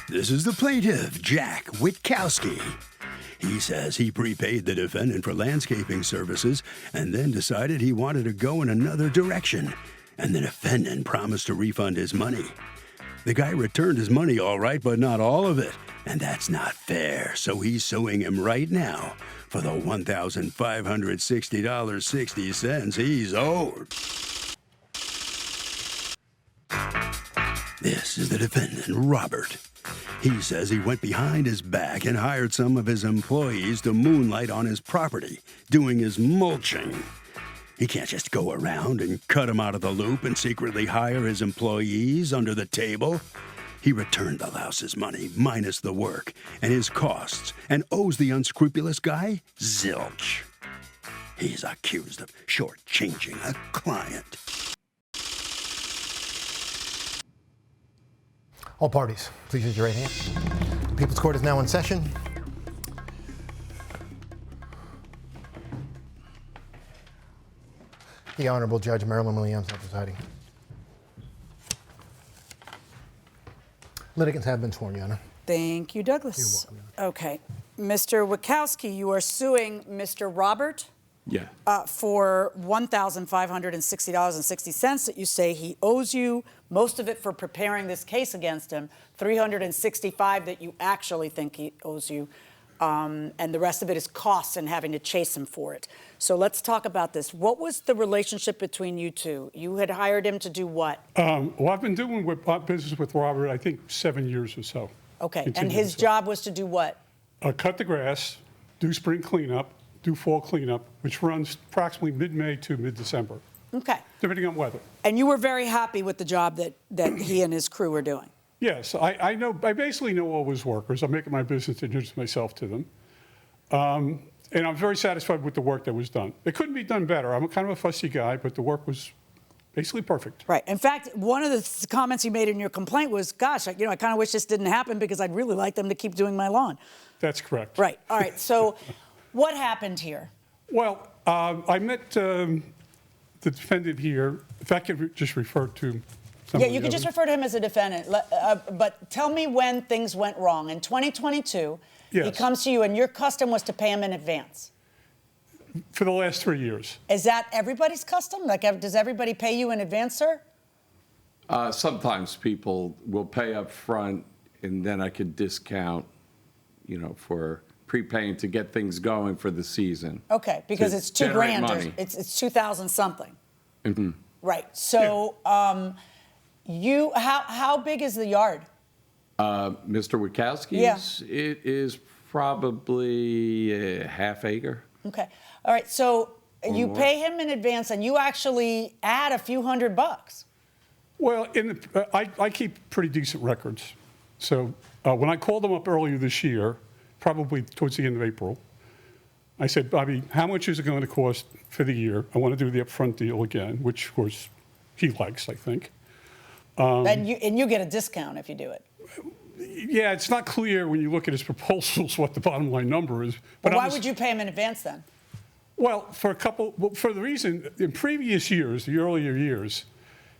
This is the plaintiff, Jack Witkowski. He says he prepaid the defendant for landscaping services and then decided he wanted to go in another direction. And the defendant promised to refund his money. The guy returned his money all right, but not all of it. And that's not fair, so he's suing him right now for the $1,560.60 he's owed. This is the defendant, Robert. He says he went behind his back and hired some of his employees to moonlight on his property, doing his mulching. He can't just go around and cut him out of the loop and secretly hire his employees under the table. He returned the louse's money, minus the work and his costs, and owes the unscrupulous guy zilch. He's accused of shortchanging a client. All parties, please use your right hand. The People's Court is now in session. The Honorable Judge Marilyn Williams now presiding. Litigants have been sworn, Your Honor. Thank you, Douglas. You're welcome, Your Honor. Okay. Mr. Witkowski, you are suing Mr. Robert Yeah. for $1,560.60 that you say he owes you, most of it for preparing this case against him, $365 that you actually think he owes you, and the rest of it is costs and having to chase him for it. So let's talk about this. What was the relationship between you two? You had hired him to do what? Well, I've been doing business with Robert, I think, 7 years or so. Okay, and his job was to do what? Cut the grass, do spring cleanup, do fall cleanup, which runs approximately mid-May to mid-December. Okay. Depending on weather. And you were very happy with the job that he and his crew were doing? Yes, I basically know all his workers. I make it my business to introduce myself to them. And I'm very satisfied with the work that was done. It couldn't be done better. I'm kind of a fussy guy, but the work was basically perfect. Right. In fact, one of the comments you made in your complaint was, gosh, I kind of wish this didn't happen because I'd really like them to keep doing my lawn. That's correct. Right. All right. So what happened here? Well, I met the defendant here. If I could just refer to Yeah, you could just refer to him as a defendant. But tell me when things went wrong. In 2022, yes. He comes to you, and your custom was to pay him in advance. For the last 3 years. Is that everybody's custom? Like, does everybody pay you in advance, sir? Sometimes people will pay up front, and then I could discount, for prepaying to get things going for the season. Okay, because it's $2,000. Money. It's 2,000 something. Mm-hmm. Right. So, how big is the yard? Mr. Witkowski's, Yeah. It is probably a half acre. Okay. All right. So you pay him in advance, and you actually add a few $100. Well, I keep pretty decent records. So when I called them up earlier this year, probably towards the end of April, I said, Bobby, how much is it going to cost for the year? I want to do the upfront deal again, which, of course, he likes, I think. And you get a discount if you do it. Yeah, it's not clear when you look at his proposals what the bottom line number is. But Well, why would you pay him in advance then? Well, for the reason, in previous years, the earlier years,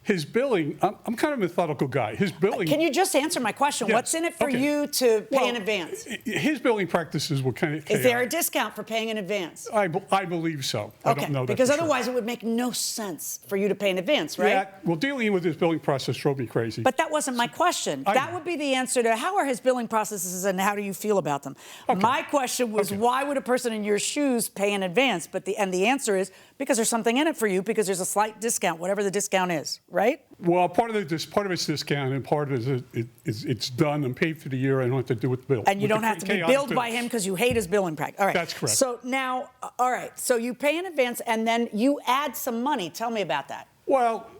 his billing, I'm kind of a methodical guy. His billing. Can you just answer my question? Yes. What's in it for Okay. you to pay Well, in advance? His billing practices were kind of chaotic. Is there a discount for paying in advance? I believe so. Okay, I don't know that because for sure. otherwise it would make no sense for you to pay in advance, right? Yeah, well, dealing with his billing process drove me crazy. But that wasn't my question. That would be the answer to how are his billing processes and how do you feel about them? Okay. My question was why would a person in your shoes pay in advance? But the answer is because there's something in it for you, because there's a slight discount, whatever the discount is, right? Well, part of it's discount, and part of it is it's done and paid for the year. I don't have to do with the bill. And you don't have to be billed by him because you hate his billing practice. All right. That's correct. So now, all right. So you pay in advance and then you add some money. Tell me about that. Well,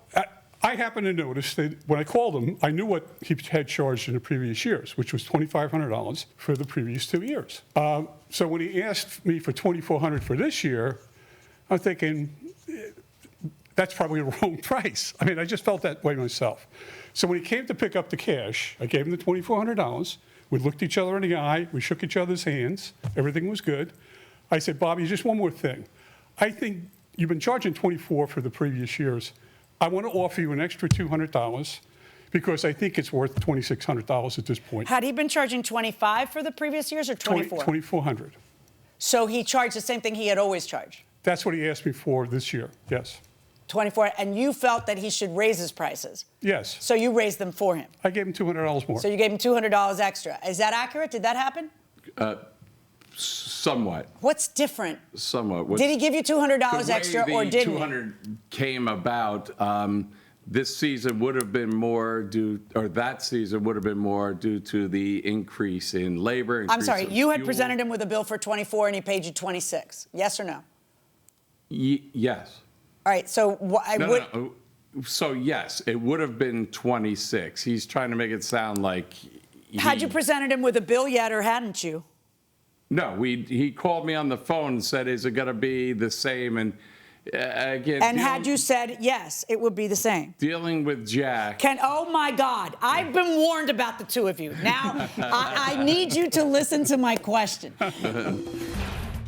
I happened to notice that when I called him, I knew what he had charged in the previous years, which was $2,500 for the previous 2 years. So when he asked me for $2,400 for this year, I'm thinking, that's probably the wrong price. I mean, I just felt that way myself. So when he came to pick up the cash, I gave him the $2,400. We looked each other in the eye. We shook each other's hands. Everything was good. I said, Bobby, just one more thing. I think you've been charging $24 for the previous years. I want to offer you an extra $200 because I think it's worth $2,600 at this point. Had he been charging 25 for the previous years or 24? 2,400. So he charged the same thing he had always charged? That's what he asked me for this year, yes. 24, and you felt that he should raise his prices? Yes. So you raised them for him? I gave him $200 more. So you gave him $200 extra. Is that accurate? Did that happen? Somewhat. What's different? Somewhat. Did he give you $200 extra or didn't he? The 200 came about. This season would have been more that season would have been more due to the increase in labor. I'm sorry, you had fuel. presented him with a bill for 24 and he paid you 26. Yes or no? Yes. All right, so No. So yes, it would have been 26. He's trying to make it sound like. Had you presented him with a bill yet or hadn't you? No, he called me on the phone and said, "Is it going to be the same?" And again. And had you said yes, it would be the same. Dealing with Jack. Oh my God, I've been warned about the two of you. Now I need you to listen to my question.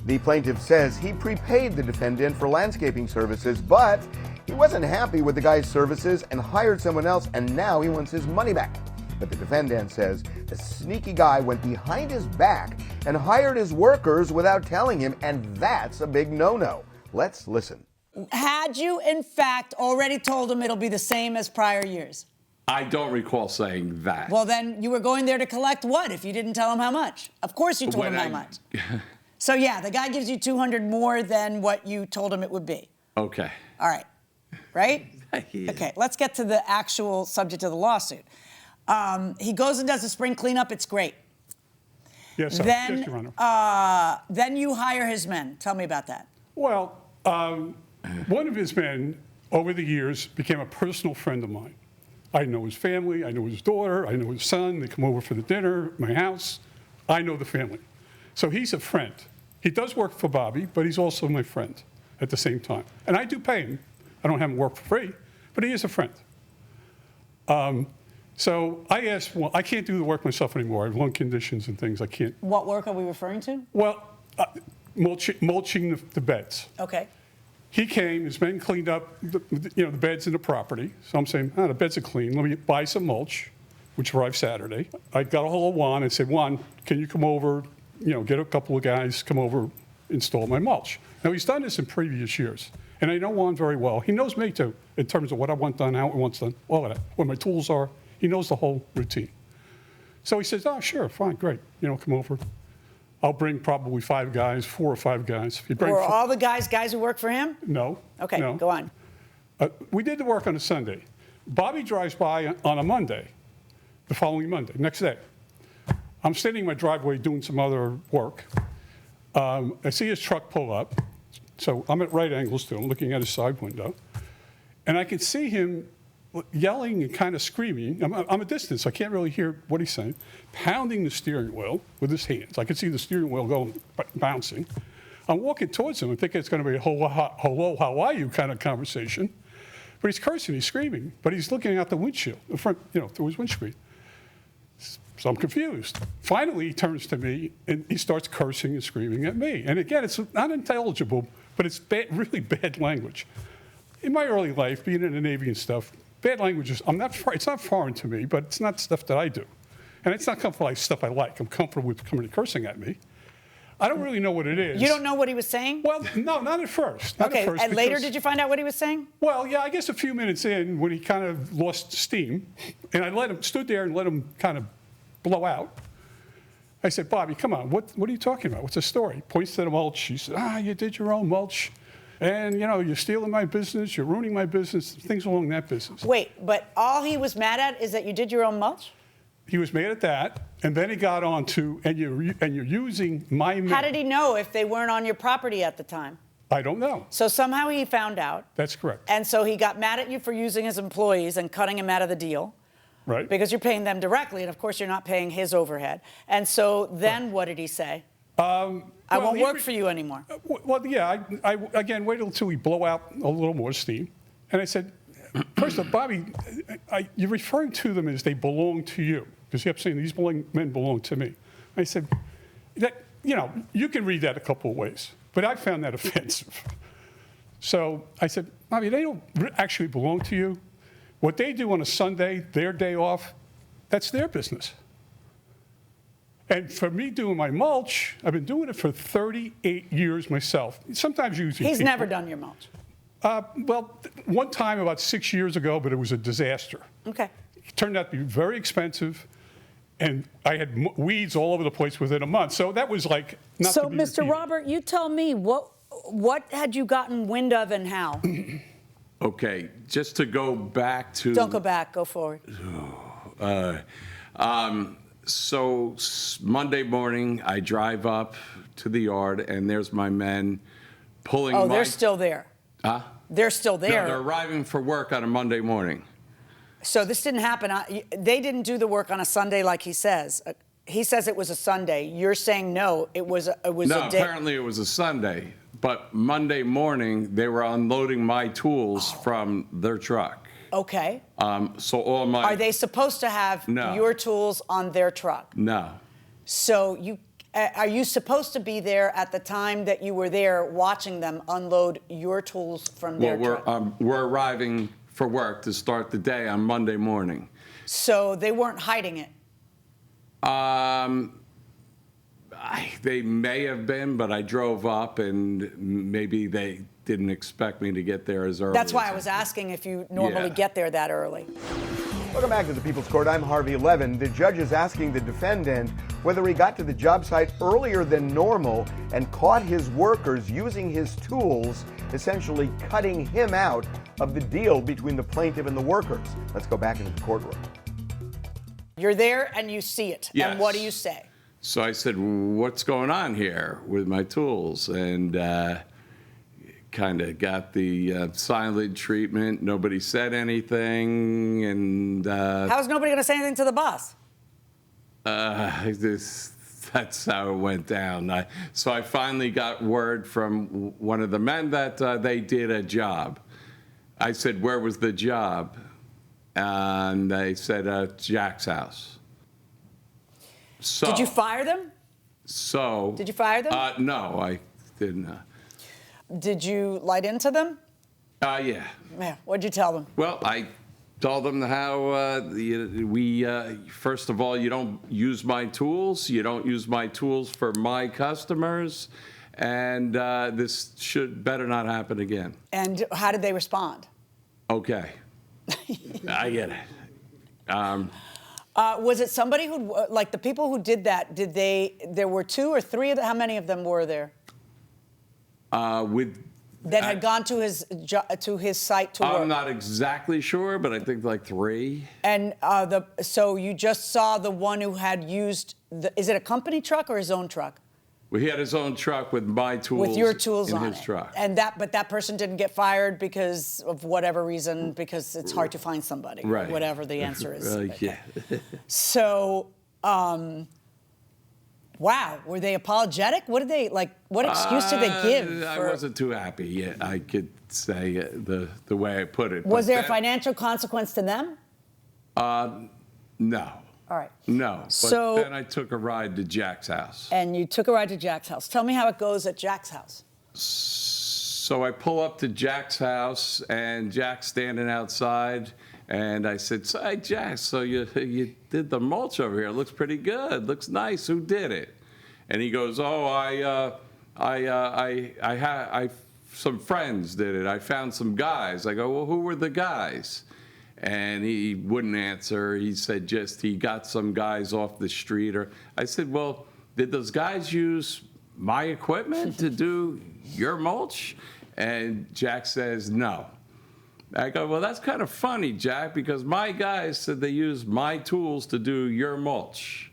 The plaintiff says he prepaid the defendant for landscaping services, but he wasn't happy with the guy's services and hired someone else, and now he wants his money back. But the defendant says the sneaky guy went behind his back and hired his workers without telling him, and that's a big no-no. Let's listen. Had you, in fact, already told him it'll be the same as prior years? I don't recall saying that. Well, then you were going there to collect what if you didn't tell him how much? Of course you told him how much. So, yeah, the guy gives you $200 more than what you told him it would be. Okay. All right. Right? Yeah. Okay, let's get to the actual subject of the lawsuit. He goes and does the spring cleanup. It's great. Yes, sir. Then, Yes, Your Honor. Then you hire his men. Tell me about that. Well, one of his men, over the years, became a personal friend of mine. I know his family. I know his daughter. I know his son. They come over for the dinner at my house. I know the family. So he's a friend. He does work for Bobby, but he's also my friend at the same time. And I do pay him. I don't have him work for free, but he is a friend. So I asked, well, I can't do the work myself anymore. I have lung conditions and things. I can't. What work are we referring to? Well, mulching the beds. Okay. He came, his men cleaned up the beds in the property. So I'm saying, the beds are clean. Let me buy some mulch, which arrived Saturday. I got a hold of Juan and said, Juan, can you come over, get a couple of guys, come over, install my mulch. Now, he's done this in previous years. And I know Juan very well. He knows me, too, in terms of what I want done, how I want done, all of that, where my tools are. He knows the whole routine. So he says, oh, sure, fine, great. Come over. I'll bring probably 4 or 5 guys. Were all the guys who work for him? No. Okay, no. go on. We did the work on a Sunday. Bobby drives by on a Monday, the following Monday, next day. I'm standing in my driveway doing some other work. I see his truck pull up. So I'm at right angles to him, looking at his side window. And I can see him yelling and kind of screaming. I'm a distance, I can't really hear what he's saying. Pounding the steering wheel with his hands. I can see the steering wheel going, bouncing. I'm walking towards him and thinking it's going to be a hello, how are you kind of conversation. But he's cursing, he's screaming. But he's looking out the windshield, the front, through his windscreen. So I'm confused. Finally, he turns to me and he starts cursing and screaming at me. And again, it's not intelligible, but it's really bad language. In my early life, being in the Navy and stuff, bad language is, it's not foreign to me, but it's not stuff that I do. And it's not stuff I like. I'm comfortable with somebody cursing at me. I don't really know what it is. You don't know what he was saying? Well, no, not at first. Okay, and later did you find out what he was saying? Well, yeah, I guess a few minutes in when he kind of lost steam, and I stood there and let him kind of blow out. I said, Bobby, come on, what are you talking about? What's the story? Points to the mulch. He said, you did your own mulch. And, you're stealing my business, you're ruining my business, things along that business. Wait, but all he was mad at is that you did your own mulch? He was mad at that, and then he got on to, and you're using my... How did he know if they weren't on your property at the time? I don't know. So somehow he found out. That's correct. And so he got mad at you for using his employees and cutting him out of the deal. Right. Because you're paying them directly, and of course you're not paying his overhead. And so then what did he say? I won't work for you anymore. Well, yeah, I again, waited until we blow out a little more steam. And I said, first of all, Bobby, you're referring to them as they belong to you. Because you kept saying, these men belong to me. I said, you can read that a couple of ways. But I found that offensive. So I said, Bobby, they don't actually belong to you. What they do on a Sunday, their day off, that's their business. And for me doing my mulch, I've been doing it for 38 years myself. Sometimes using He's people. never done your mulch. Well, one time about 6 years ago, but it was a disaster. Okay. It turned out to be very expensive, and I had weeds all over the place within a month. So that was like not So, to be Mr. repeated. Robert, you tell me, what had you gotten wind of and how? Okay, just to go back to. Don't go back, go forward. So Monday morning, I drive up to the yard, and there's my men pulling. Oh, they're still there. Huh? They're still No, there. they're arriving for work on a Monday morning. So this didn't happen. They didn't do the work on a Sunday like he says. He says it was a Sunday. You're saying no, it was No, a day. apparently it was a Sunday, but Monday morning, they were unloading my tools from their truck. Okay. So all my. Are they supposed to have No. your tools on their truck? No. So are you supposed to be there at the time that you were there watching them unload your tools from their Well, truck? we're arriving for work to start the day on Monday morning. So they weren't hiding it. They may have been, but I drove up, and maybe they didn't expect me to get there as early. That's why as I was asking if you normally Yeah. get there that early. Welcome back to the People's Court. I'm Harvey Levin. The judge is asking the defendant whether he got to the job site earlier than normal and caught his workers using his tools, essentially cutting him out of the deal between the plaintiff and the workers. Let's go back into the courtroom. You're there and you see it. Yes. And what do you say? So I said, "What's going on here with my tools?" And kind of got the silent treatment. Nobody said anything, and How's nobody going to say anything to the boss? that's how it went down. So I finally got word from one of the men that they did a job. I said, "Where was the job?" And they said, "Jack's house." So, Did you fire them? So. Did you fire them? No, I didn't. Did you light into them? Yeah. Yeah. What'd you tell them? Well, I told them how first of all, you don't use my tools. You don't use my tools for my customers, and this better not happen again. And how did they respond? Okay. I get it. Was it somebody who, like the people who did that, there were 2 or 3 of them, how many of them were there? That had gone to his site to work? I'm not exactly sure, but I think like 3. And so you just saw the one who had used, is it a company truck or his own truck? Well, he had his own truck with my tools. With your tools in on his it. truck. But that person didn't get fired because of whatever reason, because it's hard to find somebody. Right. Whatever the answer is. Yeah. So, wow, were they apologetic? What did they, like, what excuse did they give? I wasn't too happy. Yeah, I could say the way I put it. Was But there a then- financial consequence to them? No. All right. No. But So- then I took a ride to Jack's house. And you took a ride to Jack's house. Tell me how it goes at Jack's house. So I pull up to Jack's house, and Jack's standing outside, and I said, "Hey, Jack, so you did the mulch over here. It looks pretty good. Looks nice. Who did it?" And he goes, "Oh, I some friends did it. I found some guys." I go, "Well, who were the guys?" And he wouldn't answer. He said he got some guys off the street. Or I said, "Well, did those guys use my equipment to do your mulch?" And Jack says, "No." I go, "Well, that's kind of funny, Jack, because my guys said they used my tools to do your mulch."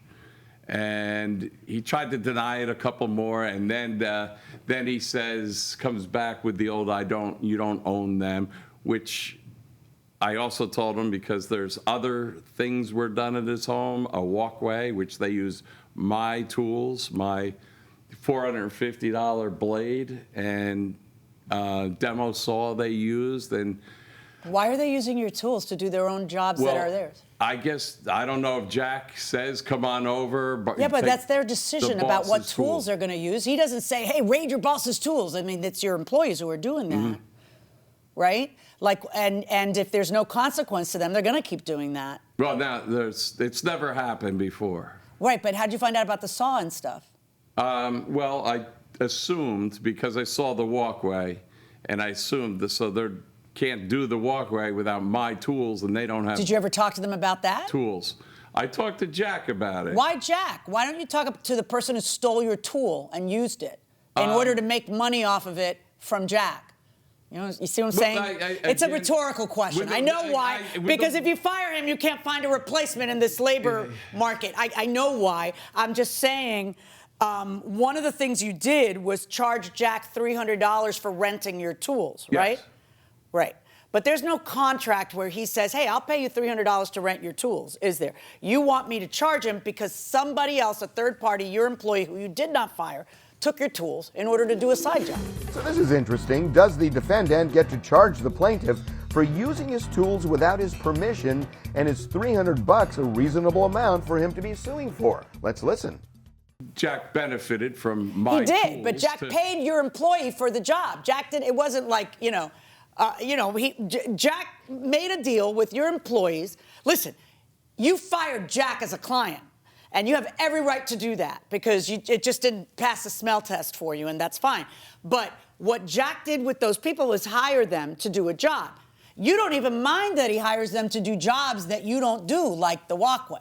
And he tried to deny it a couple more, and then he comes back with the old, you don't own them," which I also told him because there's other things were done at his home, a walkway, which they use my tools, my $450 blade and demo saw they used. And Why are they using your tools to do their own jobs that are theirs? I guess, I don't know if Jack says, "Come on over." But Yeah, but take that's their the decision about what boss's tools they're going to use. He doesn't say, "Hey, raid your boss's tools." I mean, it's your employees who are doing that, right? Like, and if there's no consequence to them, they're going to keep doing that. Well, now, it's never happened before. Right, but how'd you find out about the saw and stuff? Well, I assumed, because I saw the walkway, and I assumed so they can't do the walkway without my tools, and they don't have Did you ever talk to them about that? tools. I talked to Jack about it. Why Jack? Why don't you talk to the person who stole your tool and used it in order to make money off of it from Jack? You see what I'm saying? It's a rhetorical question. I know why. Because if you fire him, you can't find a replacement in this labor market. I know why. I'm just saying one of the things you did was charge Jack $300 for renting your tools, right? Yes. Right. But there's no contract where he says, hey, I'll pay you $300 to rent your tools, is there? You want me to charge him because somebody else, a third party, your employee who you did not fire, took your tools in order to do a side job. So this is interesting. Does the defendant get to charge the plaintiff for using his tools without his permission, and is $300 a reasonable amount for him to be suing for? Let's listen. Jack benefited from my He did, but Jack paid your employee for the job. Jack did. It wasn't like, Jack made a deal with your employees. Listen, you fired Jack as a client, and you have every right to do that because it just didn't pass the smell test for you, and that's fine. But what Jack did with those people was hire them to do a job. You don't even mind that he hires them to do jobs that you don't do, like the walkway.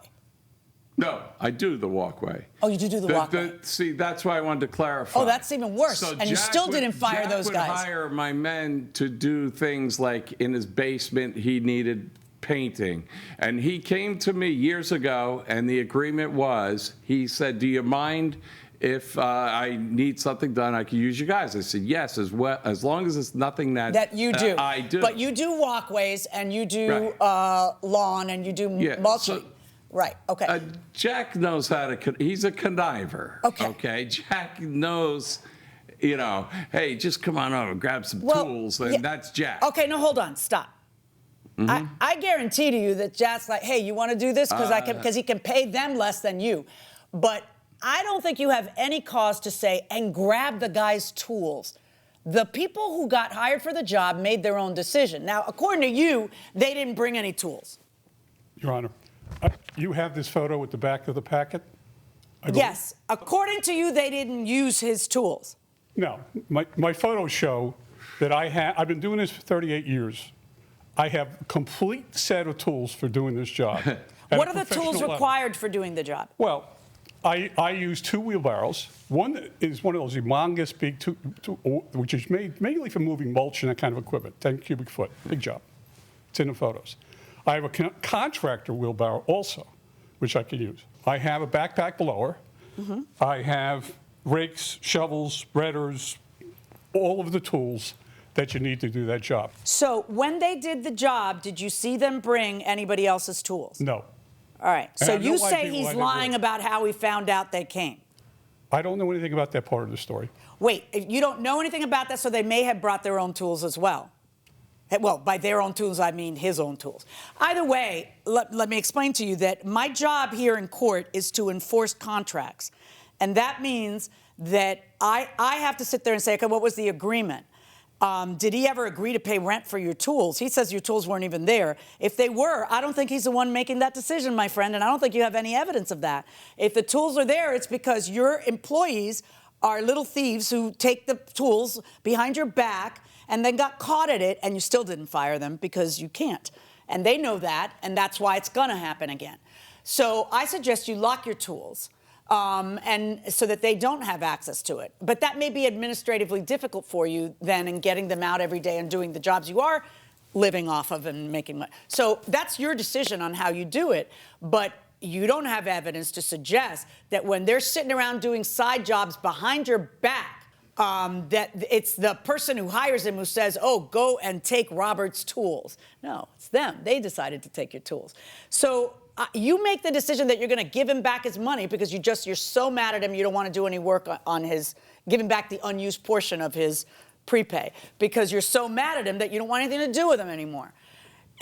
No, I do the walkway. Oh, you do the walkway. See, that's why I wanted to clarify. Oh, that's even worse. So and you still didn't fire those guys. Jack would hire my men to do things like in his basement, he needed painting. And he came to me years ago, and the agreement was, he said, do you mind if I need something done, I can use you guys? I said, yes, as long as it's nothing that you do. I do. But you do walkways, and you do lawn, and you do mulching. So, right, okay. Jack knows how to, he's a conniver. Okay. Jack knows, hey, just come on over, grab some tools, and that's Jack. Okay, no, hold on, stop. Mm-hmm. I guarantee to you that Jack's like, hey, you want to do this? Because he can pay them less than you. But I don't think you have any cause to say, and grab the guy's tools. The people who got hired for the job made their own decision. Now, according to you, they didn't bring any tools. Your Honor, you have this photo at the back of the packet? Yes. According to you, they didn't use his tools. No. My photos show that I've been doing this for 38 years. I have a complete set of tools for doing this job. What are the tools required for doing the job? Well, I use 2 wheelbarrows. One is one of those humongous big, which is made mainly for moving mulch and that kind of equipment, 10 cubic foot, big job. It's in the photos. I have a contractor wheelbarrow also, which I can use. I have a backpack blower. Mm-hmm. I have rakes, shovels, spreaders, all of the tools that you need to do that job. So when they did the job, did you see them bring anybody else's tools? No. All right. So you say he's lying about how he found out they came? I don't know anything about that part of the story. Wait, you don't know anything about that, so they may have brought their own tools as well. Well, by their own tools, I mean his own tools. Either way, let me explain to you that my job here in court is to enforce contracts. And that means that I have to sit there and say, okay, what was the agreement? Did he ever agree to pay rent for your tools? He says your tools weren't even there. If they were, I don't think he's the one making that decision, my friend, and I don't think you have any evidence of that. If the tools are there, it's because your employees are little thieves who take the tools behind your back and then got caught at it, and you still didn't fire them because you can't. And they know that, and that's why it's going to happen again. So I suggest you lock your tools. And so that they don't have access to it. But that may be administratively difficult for you then in getting them out every day and doing the jobs you are living off of and making money. So that's your decision on how you do it. But you don't have evidence to suggest that when they're sitting around doing side jobs behind your back, that it's the person who hires him who says, oh, go and take Robert's tools. No, it's them. They decided to take your tools. So you make the decision that you're going to give him back his money because you're so mad at him you don't want to do any work on give him back the unused portion of his prepay because you're so mad at him that you don't want anything to do with him anymore.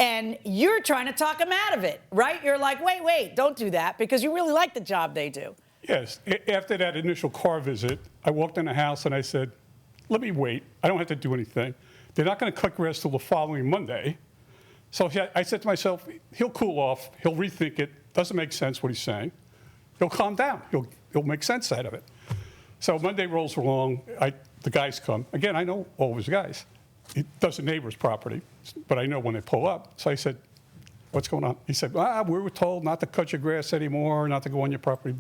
And you're trying to talk him out of it, right? You're like, wait, don't do that because you really like the job they do. Yes. After that initial car visit, I walked in the house and I said, let me wait. I don't have to do anything. They're not going to cut grass till the following Monday. So I said to myself, he'll cool off. He'll rethink it. Doesn't make sense what he's saying. He'll calm down. He'll make sense out of it. So Monday rolls along. The guys come. Again, I know all of his guys. He does a neighbor's property, but I know when they pull up. So I said, what's going on? He said, we were told not to cut your grass anymore, not to go on your property,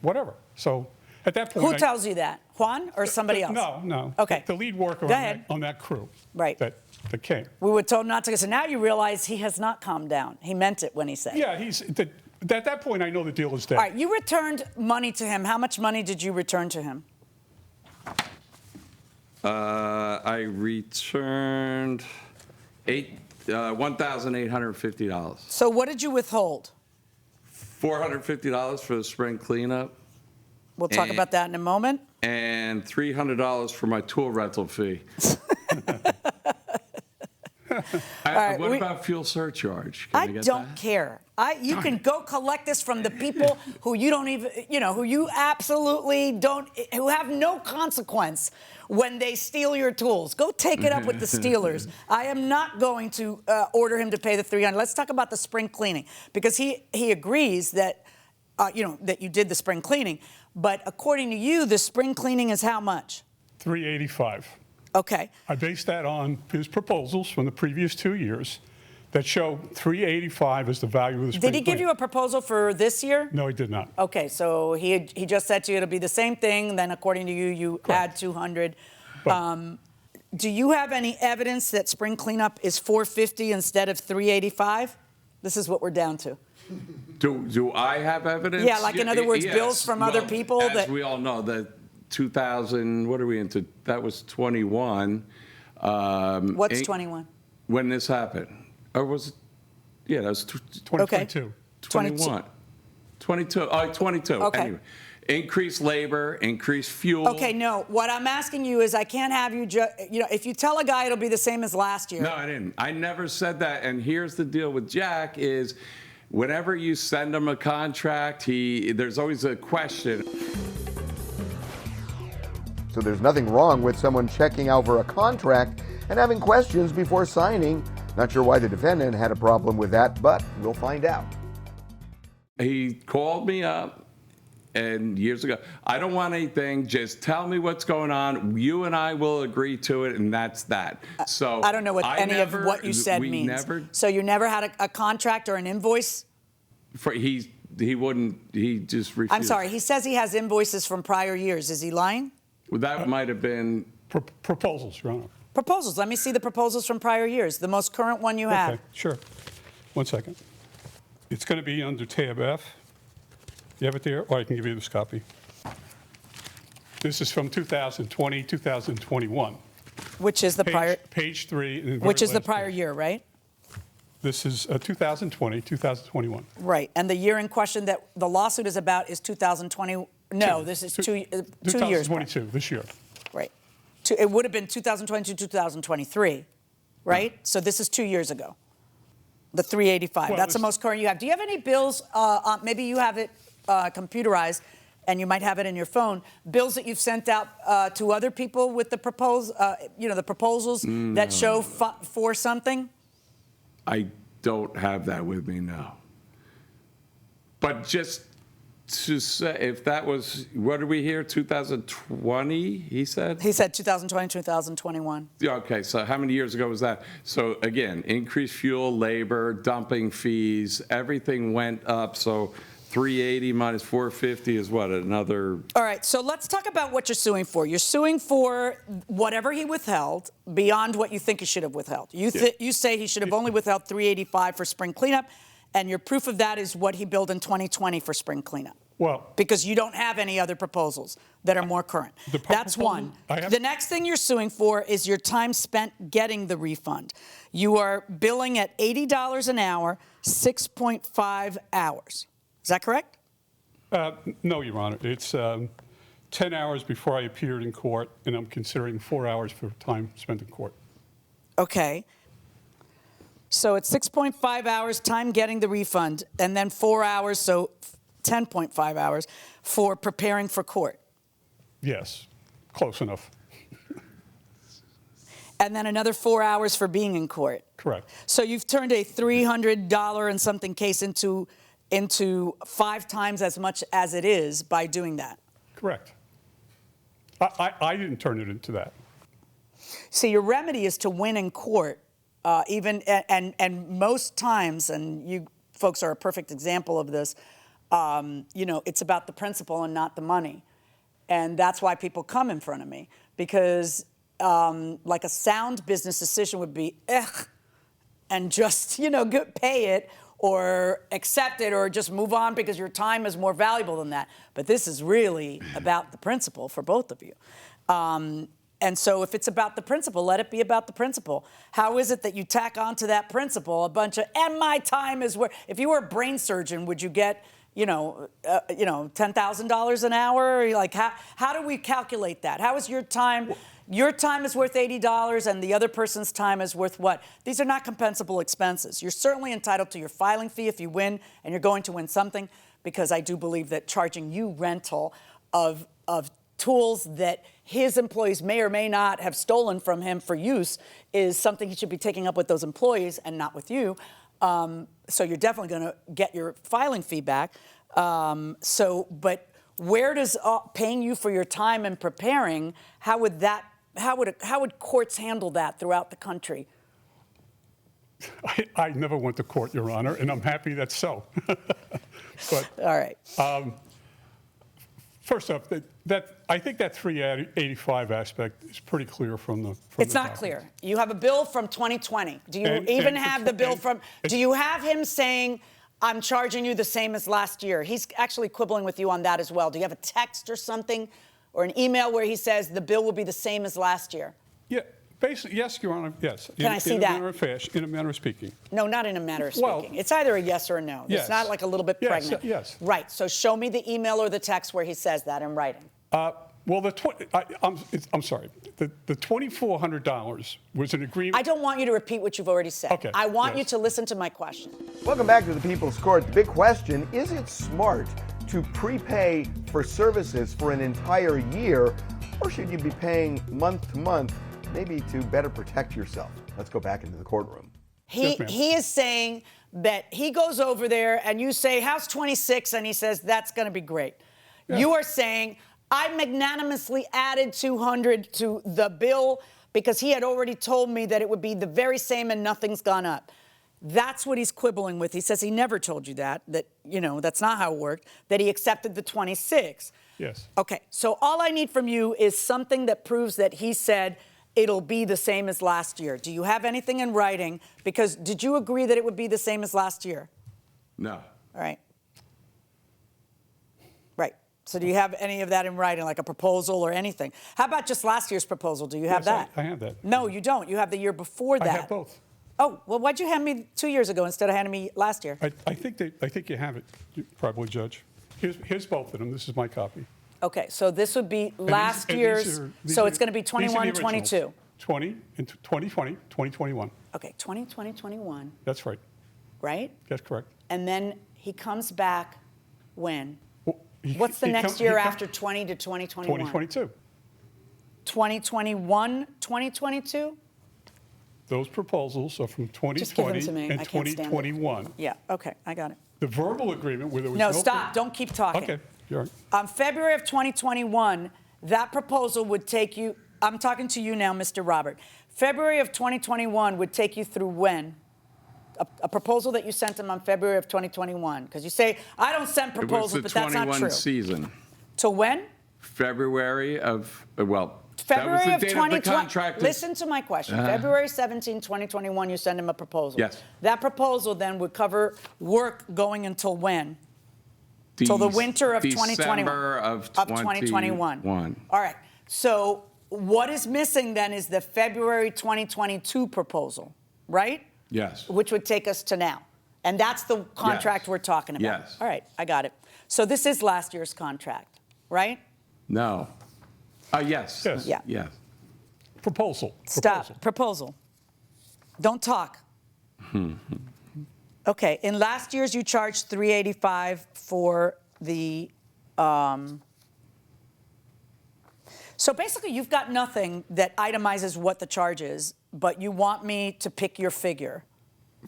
whatever. So at that point. Who tells you that? Juan or somebody else? No. Okay. The lead worker on that crew. Right. That came. We were told not to. So now you realize he has not calmed down. He meant it when he said. Yeah, at that point, I know the deal is dead. All right, you returned money to him. How much money did you return to him? I returned $1,850. So what did you withhold? $450 for the spring cleanup. We'll talk about that in a moment. And $300 for my tool rental fee. What about fuel surcurge? Can I get don't that? care. You can go collect this from the people who you don't even, who you absolutely don't, who have no consequence when they steal your tools. Go take it up with the stealers. I am not going to order him to pay the $300. Let's talk about the spring cleaning, because he agrees that, that you did the spring cleaning. But according to you, the spring cleaning is how much? $385. Okay. I based that on his proposals from the previous 2 years that show $385 as the value of the spring Did he give you a proposal for this year? No, he did not. Okay, so he just said to you it'll be the same thing. Then according to you, you add 200. Do you have any evidence that spring cleanup is $450 instead of $385? This is what we're down to. Do I have evidence? Yeah, like in other words, yes. bills from other people as that. we all know, that 2000. What are we into? That was 21. What's 21? When this happened, or was it? Yeah, that was 2022. 21. 22. Oh, 22. Okay. Anyway, increased labor, increased fuel. Okay, no. What I'm asking you is, I can't have you. If you tell a guy it'll be the same as last year. No, I didn't. I never said that. And here's the deal with Jack is, whenever you send him a contract, there's always a question. So there's nothing wrong with someone checking out for a contract and having questions before signing. Not sure why the defendant had a problem with that, but we'll find out. He called me up and years ago, I don't want anything, just tell me what's going on. You and I will agree to it, and that's that. So I don't know what any of what you said means. So you never had a contract or an invoice? He wouldn't, he just refused. I'm sorry, he says he has invoices from prior years. Is he lying? Well, that might have been. Proposals, Your Honor. Proposals. Let me see the proposals from prior years. The most current one you have. Okay, sure. 1 second. It's going to be under tab F. You have it there? Or I can give you this copy. This is from 2020, 2021. Which is the prior. Page 3. Which is the prior year, right? This is 2020, 2021. Right. And the year in question that the lawsuit is about is 2020. No, this is 2 years. 2022, this year. Right. It would have been 2022, 2023, right? Yeah. So this is 2 years ago. The 385. Well, that's the most current you have. Do you have any bills? Maybe you have it computerized, and you might have it in your phone. Bills that you've sent out to other people with the the proposals that show for something. I don't have that with me now. But just to say, if that was, what did we hear, 2020, he said? He said 2020, 2021. Okay, so how many years ago was that? So again, increased fuel, labor, dumping fees, everything went up. So 380 minus 450 is what, another? All right, so let's talk about what you're suing for. You're suing for whatever he withheld beyond what you think he should have withheld. You say he should have only withheld 385 for spring cleanup, and your proof of that is what he billed in 2020 for spring cleanup. Well, because you don't have any other proposals that are more current. That's one. The next thing you're suing for is your time spent getting the refund. You are billing at $80 an hour, 6.5 hours. Is that correct? No, Your Honor. It's 10 hours before I appeared in court, and I'm considering 4 hours for time spent in court. Okay. So it's 6.5 hours time getting the refund, and then 4 hours, so 10.5 hours, for preparing for court. Yes, close enough. And then another 4 hours for being in court. Correct. So you've turned a $300 and something case into 5 times as much as it is by doing that. Correct. I didn't turn it into that. See, your remedy is to win in court, and most times, and you folks are a perfect example of this, it's about the principle and not the money. And that's why people come in front of me, because like a sound business decision would be, and just, pay it or accept it or just move on because your time is more valuable than that. But this is really about the principle for both of you. And so if it's about the principle, let it be about the principle. How is it that you tack onto that principle a bunch of, and my time is worth, if you were a brain surgeon, would you get, $10,000 an hour? Like, how do we calculate that? How is your time? Your time is worth $80 and the other person's time is worth what? These are not compensable expenses. You're certainly entitled to your filing fee if you win, and you're going to win something, because I do believe that charging you rental of tools that his employees may or may not have stolen from him for use is something he should be taking up with those employees and not with you. So you're definitely going to get your filing fee back. But where does paying you for your time and preparing, how would courts handle that throughout the country? I never went to court, Your Honor, and I'm happy that's so. But, all right. First off, I think that 385 aspect is pretty clear from the. It's not clear. You have a bill from 2020. Do you even have the bill from? Do you have him saying, "I'm charging you the same as last year"? He's actually quibbling with you on that as well. Do you have a text or something, or an email where he says the bill will be the same as last year? Yeah. Basically, yes, Your Honor, yes. Can I see that? In a manner of speaking. No, not in a manner of speaking. Well, it's either a yes or a no. Yes. It's not like a little bit pregnant. Yes. Right. So show me the email or the text where he says that in writing. Well, I'm sorry. The $2,400 was an agreement. I don't want you to repeat what you've already said. Okay. I want you to listen to my question. Welcome back to the People's Court. The big question, is it smart to prepay for services for an entire year, or should you be paying month to month, maybe to better protect yourself? Let's go back into the courtroom. He is saying that he goes over there and you say, how's 26? And he says, that's going to be great. Yeah. You are saying, I magnanimously added 200 to the bill because he had already told me that it would be the very same and nothing's gone up. That's what he's quibbling with. He says he never told you that that's not how it worked, that he accepted the 26. Yes. Okay, so all I need from you is something that proves that he said it'll be the same as last year. Do you have anything in writing? Because did you agree that it would be the same as last year? No. All right. Right. So do you have any of that in writing, like a proposal or anything? How about just last year's proposal? Do you have that? I have that. No, you don't. You have the year before that. I have both. Oh, well, why'd you hand me 2 years ago instead of handing me last year? I think you have it, probably, Judge. Here's both of them. This is my copy. Okay, so this would be last year's, so it's going to be 21, 22. 20, 2020, 2021. Okay, 2020, 21. That's right. Right? That's correct. And then he comes back when? Well, what's the next year after 20 to 2021? 2022. 2021, 2022? Those proposals are from Just give them 2020 to me. and I can't stand it. 2021. Yeah, okay, I got it. The verbal agreement where there was No, stop. Don't keep talking. Okay, you're right. On February of 2021, that proposal would take you, I'm talking to you now, Mr. Robert. February of 2021 would take you through when? A proposal that you sent him on February of 2021. Because you say, I don't send proposals, but that's not true. It was the 21 season. To when? February of, February that was the of date 2020. of the contract. Listen to my question. February 17, 2021, you send him a proposal. Yes. That proposal then would cover work going until when? Till the winter of 2021. December of 2021. All right. So what is missing then is the February 2022 proposal, right? Yes. Which would take us to now. And that's the contract we're talking about. Yes. All right, I got it. So this is last year's contract, right? No. Yes. Yes. Yeah. Yes. Proposal. Stop. Proposal. Don't talk. Okay. In last year's, you charged $385 for the. So basically, you've got nothing that itemizes what the charge is, but you want me to pick your figure,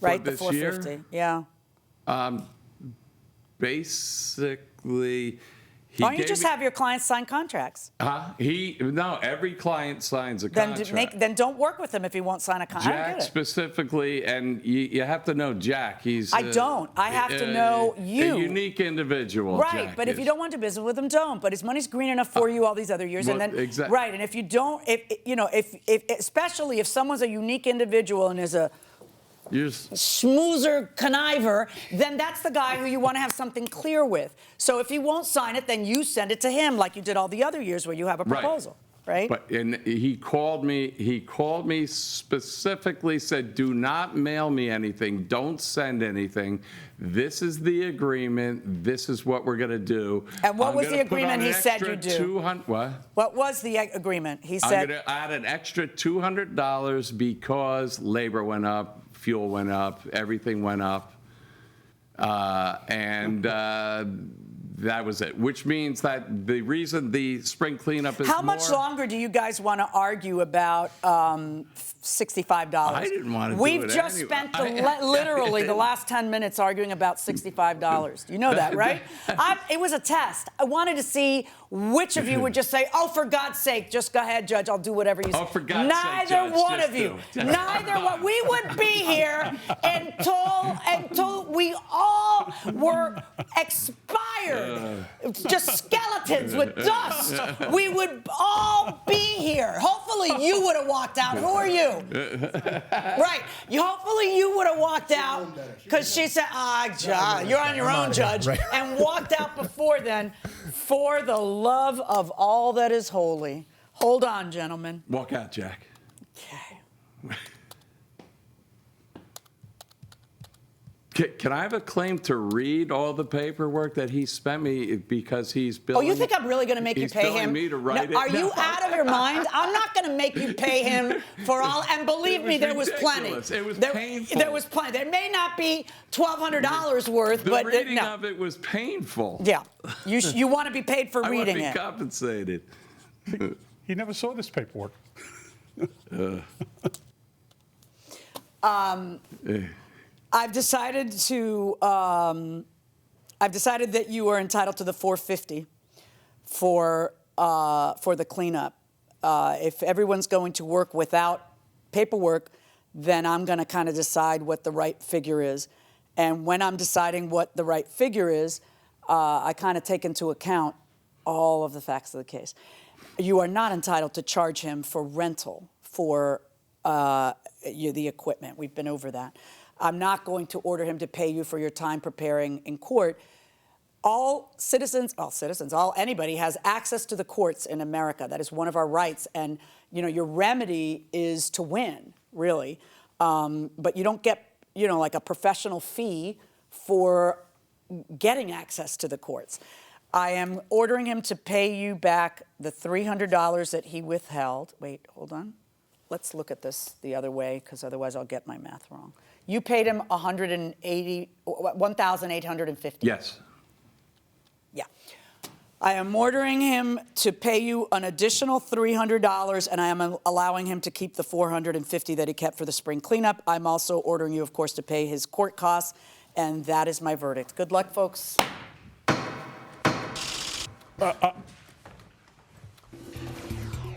right? this the 450. year? Yeah. Basically, Why don't you just have your clients sign contracts? No, every client signs a Then contract. then don't work with him if he won't sign a contract. Jack specifically, and you have to know Jack. He's I don't. I have to know you. A unique individual. Right, Jack but if is. you don't want to do business with him, don't. But his money's green enough for you all these other years, well, and then exactly. right. And if you don't, if especially if someone's a unique individual and is a schmoozer conniver, then that's the guy who you want to have something clear with. So if he won't sign it, then you send it to him like you did all the other years where you have a proposal. Right. But and he called me specifically, said, do not mail me anything. Don't send anything. This is the agreement. This is what we're going to do. And what was the agreement he said you do? What? What was the agreement? He said, I'm going to add an extra $200 because labor went up, fuel went up, everything went up. That was it, which means that the reason the spring cleanup is how much longer do you guys want to argue about $65? I didn't want to do it We've just anyway. spent literally the last 10 minutes arguing about $65. You know that, right? It was a test. I wanted to see which of you would just say, oh, for God's sake, just go ahead, Judge, I'll do whatever you say. Oh, for God's sake, Neither Judge, one just of you. do. Neither one. We would be here until we all were expired. Just skeletons with dust. We would all be here. Hopefully you would have walked out. Who are you? Right. Hopefully you would have walked out because she said, Judge, you're on your own, Judge, and walked out before then. For the love of all that is holy. Hold on, gentlemen. Walk out, Jack. Okay. Can I have a claim to read all the paperwork that he spent me because he's billing? Oh, you think I'm really going to make you pay him? He's billing me to write it? Are you out of your mind? I'm not going to make you pay him for all. And believe me, there was plenty. It was painful. There was plenty. There may not be $1,200 worth, the but reading no. of it was painful. Yeah, you want to be paid for reading it. I want to be compensated. He never saw this paperwork. I've decided that you are entitled to the $450 for the cleanup. If everyone's going to work without paperwork, then I'm going to kind of decide what the right figure is. And when I'm deciding what the right figure is, I kind of take into account all of the facts of the case. You are not entitled to charge him for rental for the equipment. We've been over that. I'm not going to order him to pay you for your time preparing in court. Anybody has access to the courts in America. That is one of our rights. And, your remedy is to win, really. But you don't get, like a professional fee for getting access to the courts. I am ordering him to pay you back the $300 that he withheld. Wait, hold on. Let's look at this the other way, because otherwise I'll get my math wrong. You paid him $1,850. Yes. Yeah. I am ordering him to pay you an additional $300, and I am allowing him to keep the $450 that he kept for the spring cleanup. I'm also ordering you, of course, to pay his court costs, and that is my verdict. Good luck, folks.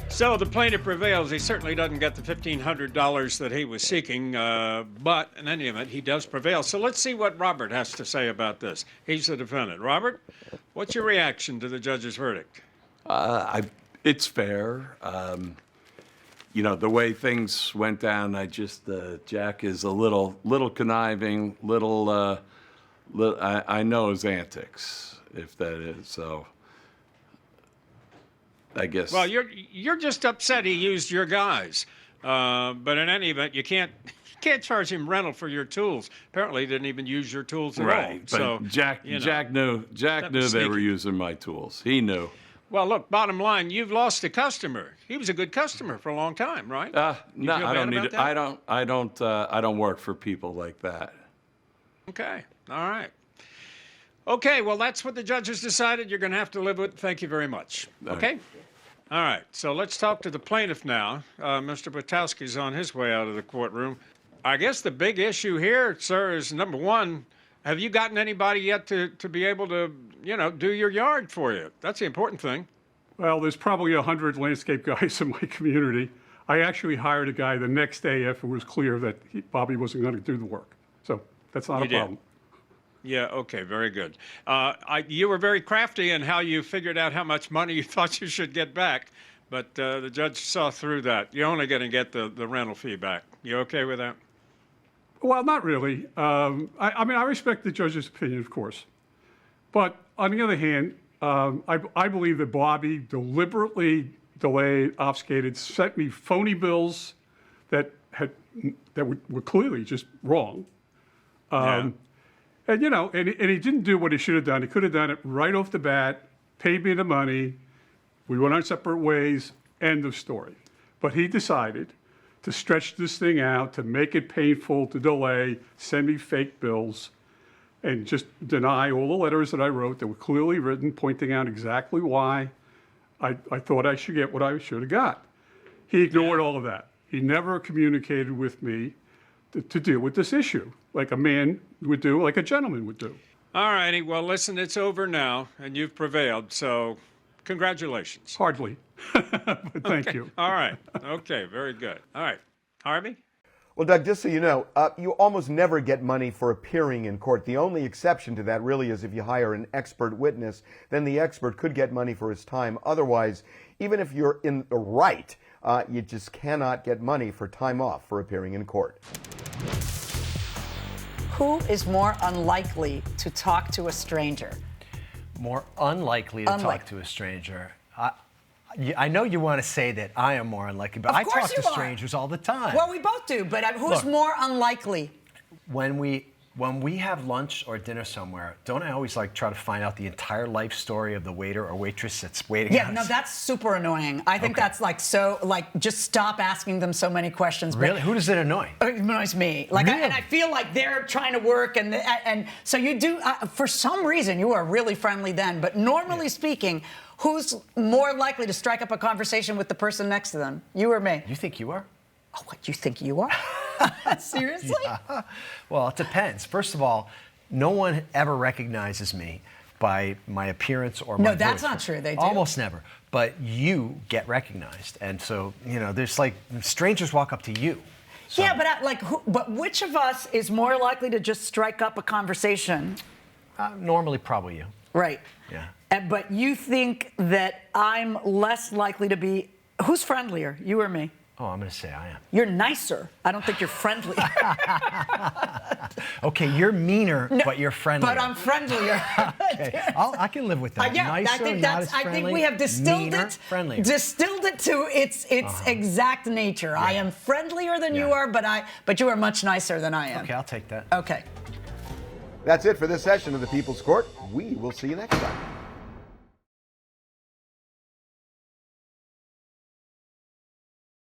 So the plaintiff prevails. He certainly doesn't get the $1,500 that he was seeking, but in any event, he does prevail. So let's see what Robert has to say about this. He's the defendant. Robert, what's your reaction to the judge's verdict? It's fair. The way things went down, Jack is a little conniving, I know his antics, if that is so. I guess. Well, you're just upset he used your guys, but in any event, you can't charge him rental for your tools. Apparently, he didn't even use your tools at all. Right, but so Jack knew they were using my tools. He knew. Well, look, bottom line, you've lost a customer. He was a good customer for a long time, right? No, I don't need it. I don't work for people like that. Okay, all right. Okay, well, that's what the judge has decided. You're going to have to live with. Thank you very much. Okay. All right, so let's talk to the plaintiff now. Mr. Butowski's on his way out of the courtroom. I guess the big issue here, sir, is number one, have you gotten anybody yet to be able to, do your yard for you? That's the important thing. Well, there's probably 100 landscape guys in my community. I actually hired a guy the next day after it was clear that Bobby wasn't going to do the work. So that's not a problem. Yeah, okay, very good. You were very crafty in how you figured out how much money you thought you should get back, but the judge saw through that. You're only going to get the rental fee back. You okay with that? Well, not really. I mean, I respect the judge's opinion, of course. But on the other hand, I believe that Bobby deliberately delayed, obfuscated, sent me phony bills that were clearly just wrong. And he didn't do what he should have done. He could have done it right off the bat, paid me the money, we went our separate ways, end of story. But he decided to stretch this thing out, to make it painful, to delay, send me fake bills, and just deny all the letters that I wrote that were clearly written, pointing out exactly why I thought I should get what I should have got. He ignored all of that. He never communicated with me to deal with this issue, like a man would do, like a gentleman would do. All righty. Well, listen, it's over now, and you've prevailed, so congratulations. Hardly, but thank you. All right. Okay, very good. All right. Harvey? Well, Doug, just so you know, you almost never get money for appearing in court. The only exception to that really is if you hire an expert witness, then the expert could get money for his time. Otherwise, even if you're in the right, you just cannot get money for time off for appearing in court. Who is more unlikely to talk to a stranger? More unlikely to talk to a stranger. I know you want to say that I am more unlikely, but I talk to strangers all the time. Well, we both do, but who's more unlikely? When we have lunch or dinner somewhere, don't I always try to find out the entire life story of the waiter or waitress that's waiting? Yeah, no, that's super annoying. I think that's just stop asking them so many questions. Really? Who does it annoy? It annoys me. Really? And I feel like they're trying to work, and so you do. For some reason, you are really friendly then. But normally speaking, who's more likely to strike up a conversation with the person next to them? You or me? You think you are? Oh, what, you think you are? Seriously? Yeah. Well, it depends. First of all, no one ever recognizes me by my appearance or my voice. No, that's not true. They do. Almost never. But you get recognized. And so, there's strangers walk up to you. So. Yeah, but which of us is more likely to just strike up a conversation? Normally, probably you. Right. Yeah. But you think that I'm less likely to be... Who's friendlier, you or me? Oh, I'm going to say I am. You're nicer. I don't think you're friendly. Okay, you're meaner, but you're friendlier. But I'm friendlier. Okay. I can live with that. Yeah, Nicer, I think we have distilled it to its exact nature. Yeah. I am friendlier than you are, but you are much nicer than I am. Okay, I'll take that. Okay. That's it for this session of the People's Court. We will see you next time.